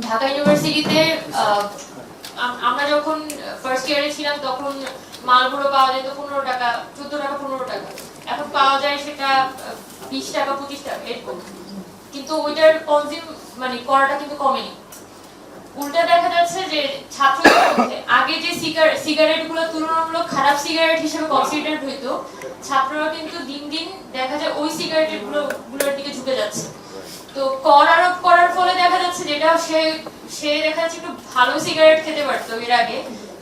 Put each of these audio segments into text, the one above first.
ঢাকা ইউনিভার্সিটিতে আমরা যখন ফার্স্ট ইয়ারে ছিলাম তখন মালগুলো পাওয়া যেত 15 টাকা, 14 টাকা, 15 টাকা। এখন পাওয়া যায় সেটা 20 টাকা, 25 টাকা এরকম। কিন্তু ওইটার কনজিউম করাটা কিন্তু কমেনি। উল্টা দেখা যাচ্ছে যে ছাত্রদের মধ্যে আগে যে সিগারেট গুলো তুলনামূলক খারাপ সিগারেট হিসেবে কনসিডার হইতো, ছাত্ররা কিন্তু দিন দিন দেখা যায় ওই সিগারেট গুলোর দিকে ঝুঁকে যাচ্ছে। তো কর আরোপ করার ফলে দেখা যাচ্ছে যেটা সে দেখা যাচ্ছে একটু ভালো সিগারেট খেতে পারতো এর আগে,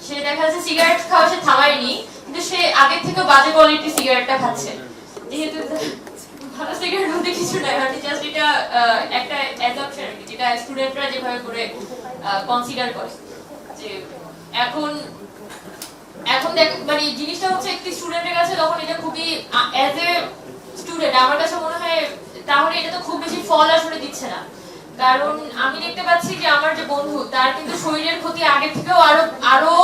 সে দেখা যাচ্ছে সিগারেট খাওয়া সে থামায়নি, কিন্তু সে আগের থেকে বাজে কোয়ালিটির সিগারেটটা খাচ্ছে। যেহেতু ভালো সিগারেট বলতে কিছু নাই, মানে জাস্ট এটা একটা অ্যাজাম্পশন আর কি, যেটা স্টুডেন্টরা যেভাবে করে কনসিডার করে যে এখন জিনিসটা হচ্ছে একটি স্টুডেন্টের কাছে তখন এটা খুবই অ্যাজ এ স্টুডেন্ট আমার কাছে মনে হয় তাহলে এটা তো খুব বেশি ফল আসলে দিচ্ছে না। কারণ আমি দেখতে পাচ্ছি যে আমার যে বন্ধু তার কিন্তু শরীরের ক্ষতি আগে থেকেও আরো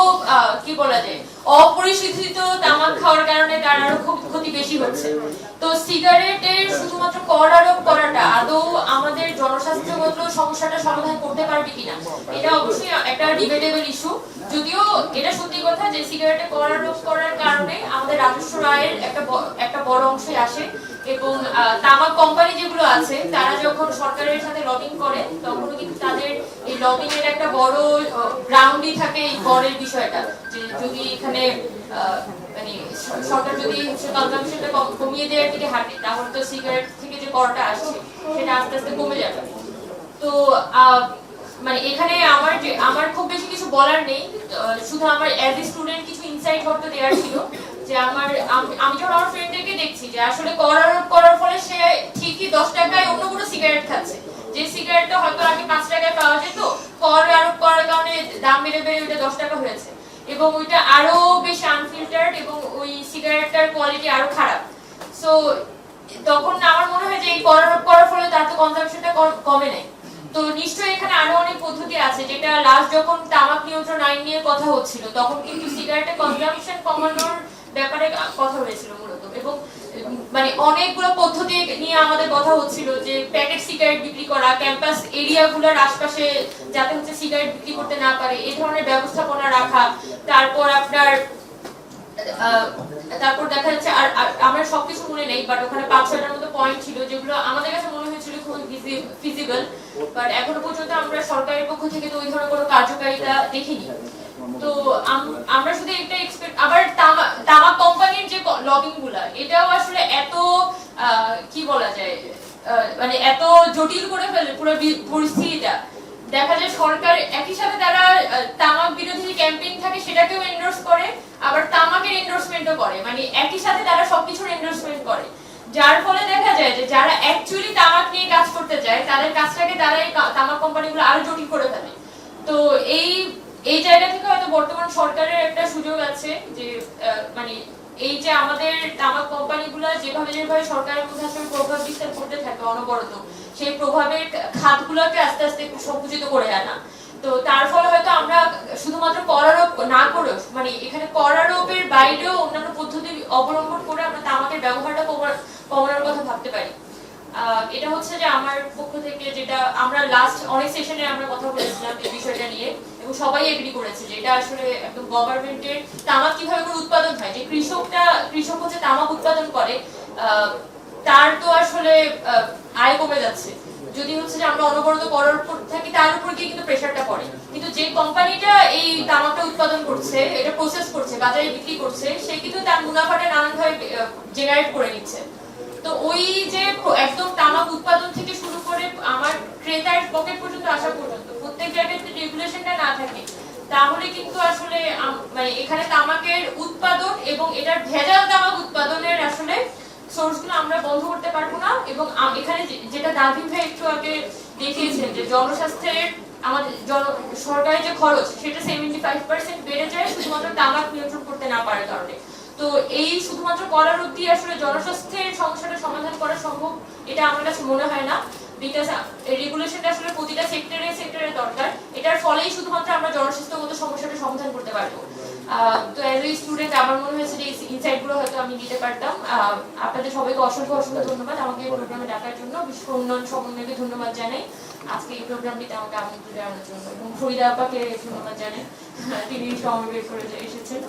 কি বলা যায় অপরিশোধিত তামাক খাওয়ার কারণে তার আরো ক্ষতি বেশি হচ্ছে। তো সিগারেটের শুধুমাত্র কর আরোপ করাটা আদৌ আমাদের জনস্বাস্থ্যগত সমস্যাটা সমাধান করতে পারবে কিনা, এটা অবশ্যই একটা ডিবেটেবল ইস্যু। যদিও এটা সত্যি কথা যে সিগারেটে কর আরোপ করার কারণে আমাদের রাজস্ব আয়ের একটা বড় অংশই আসে, এবং তামাক কোম্পানি যেগুলো আছে তারা যখন সরকারের সাথে লবিং করে তখন কিন্তু তাদের এই লবিং এর একটা বড় গ্রাউন্ডই থাকে এই করের বিষয়টা, যে যদি এখানে সরকার যদি কনজাম্পশনটা কমিয়ে দেওয়ার দিকে হাঁটে তাহলে তো সিগারেট থেকে যে করটা আসছে সেটা আস্তে আস্তে কমে যাবে। তো এখানে আমার খুব বেশি কিছু বলার নেই, শুধু আমার অ্যাজ এ স্টুডেন্ট কিছু ইনসাইট হতে দেওয়ার ছিল যে আমি যখন আমার ফ্রেন্ডদেরকে দেখছি যে আসলে কর আরোপ করার ফলে সে ঠিকই 10 টাকায় অন্য কোনো সিগারেট খাচ্ছে, যে সিগারেটটা হয়তো আগে 5 টাকায় পাওয়া যেত, কর আরোপ করার কারণে দাম বেড়ে বেড়ে ওইটা 10 টাকা হয়েছে, এবং ওইটা আরো বেশি আনফিল্টার্ড এবং ওই সিগারেটটার কোয়ালিটি আরো খারাপ। সো তখন আমার মনে হয় যে এই কর আরোপ করার ফলে তার তো কনজাম্পশনটা কমে নাই। তো নিশ্চয়ই এখানে আরো অনেক পদ্ধতি আছে, যেটা লাস্ট যখন তামাক নিয়ন্ত্রণ আইন নিয়ে কথা হচ্ছিল তখন কিন্তু সিগারেটের কনজাম্পশন কমানোর ব্যাপারে কথা হয়েছিল মূলত, এবং অনেকগুলো পদ্ধতি নিয়ে আমাদের কথা হচ্ছিল, যে প্যাকেট সিগারেট বিক্রি করা, ক্যাম্পাস এরিয়াগুলোর আশপাশে যাতে হচ্ছে সিগারেট বিক্রি করতে না পারে এই ধরনের ব্যবস্থাপনা রাখা, তারপর দেখা যাচ্ছে আর আমার সবকিছু মনে নেই, বাট ওখানে 5-6টার মতো পয়েন্ট ছিল যেগুলো আমাদের কাছে মনে হয়েছিল খুব ফিজিবল, বাট এখনো পর্যন্ত আমরা সরকারের পক্ষ থেকে তো ওই ধরনের কোনো কার্যকারিতা দেখিনি। তো আমরা শুধু একটা আবার তামাক কোম্পানির যে লবিং গুলা এটাও আসলে এত কি বলা যায় এত জটিল করে ফেলে পুরো পরিস্থিতিটা। দেখা যায় সরকার একই সাথে তারা তামাক বিরোধী ক্যাম্পেইন থাকে সেটাকেও এন্ডোর্স করে, আবার তামাকের এন্ডোর্সমেন্টও করে, একই সাথে তারা সবকিছুর এন্ডোর্সমেন্ট করে, যার ফলে দেখা যায় যে যারা অ্যাকচুয়ালি তামাক নিয়ে কাজ করতে চায় তাদের কাজটাকে তারা এই তামাক কোম্পানিগুলো আরো জটিল করে ফেলে। তো এই জায়গা থেকে হয়তো বর্তমান সরকারের একটা সুযোগ আছে যে এই যে আমাদের তামাক কোম্পানিগুলো যেভাবে সরকারের মধ্যে আসলে প্রভাব বিস্তার করতে থাকে অনবরত, সেই প্রভাবের খাতগুলোকে আস্তে আস্তে একটু সংকুচিত করে আনা। তো তার ফলে হয়তো আমরা শুধুমাত্র কর আরোপ না করে এখানে কর আরোপের বাইরেও অন্যান্য পদ্ধতি অবলম্বন করে আমরা তামাকের ব্যবহারটা কমানোর কথা ভাবতে পারি। এটা হচ্ছে যে আমার পক্ষ থেকে যেটা আমরা লাস্ট অনেক সেশনে আমরা কথা বলেছিলাম এই বিষয়টা নিয়ে, এবং সবাই এগ্রি করেছে যে এটা আসলে একদম গভর্নমেন্টের তামাক কিভাবে করে উৎপাদন হয়, যে কৃষক হচ্ছে তামাক উৎপাদন করে তার তো আসলে আয় কমে যাচ্ছে, যদি হচ্ছে যে আমরা অনবরত করার উপর থাকি তার উপর গিয়ে কিন্তু প্রেশারটা পড়ে, কিন্তু যে কোম্পানিটা এই তামাকটা উৎপাদন করছে, এটা প্রসেস করছে, বাজারে বিক্রি করছে, সে কিন্তু তার মুনাফাটা নানানভাবে জেনারেট করে নিচ্ছে। তো ওই যে একদম তামাক উৎপাদন থেকে শুরু করে আমার ক্রেতার পকেট পর্যন্ত আসা পর্যন্ত প্রত্যেক জায়গায় যদি রেগুলেশনটা না থাকে তাহলে কিন্তু আসলে এখানে তামাকের উৎপাদন এবং এটার ভেজাল তামাক উৎপাদনের আসলে সোর্সগুলো আমরা বন্ধ করতে পারবো না। এবং এখানে যেটা দাবিন ভাই একটু আগে দেখিয়েছেন যে জনস্বাস্থ্যের আমাদের সরকারের যে খরচ সেটা 75% বেড়ে যায় শুধুমাত্র তামাক নিয়ন্ত্রণ করতে না পারার কারণে। তো এই শুধুমাত্র কর আরোপ দিয়ে আসলে জনস্বাস্থ্যের সমস্যাটা সমাধান করা সম্ভব এটা আমার কাছে মনে হয় না, বিকজ রেগুলেশনটা আসলে প্রতিটা সেক্টরে দরকার, এটার ফলেই শুধুমাত্র আমরা জনস্বাস্থ্যগত সমস্যাটা সমাধান করতে পারবো। তো অ্যাজ এ স্টুডেন্ট আমার মনে হয়েছে যে এই ইনসাইটগুলো হয়তো আমি দিতে পারতাম। আপনাদের সবাইকে অসংখ্য অসংখ্য ধন্যবাদ আমাকে এই প্রোগ্রামে ডাকার জন্য। বিশ্ব উন্নয়ন সমন্বয়কে ধন্যবাদ জানাই আজকে এই প্রোগ্রামটিতে আমাকে আমন্ত্রণ জানানোর জন্য, এবং ফরিদা আপাকে ধন্যবাদ জানাই তিনি সমবেত করে এসেছেন।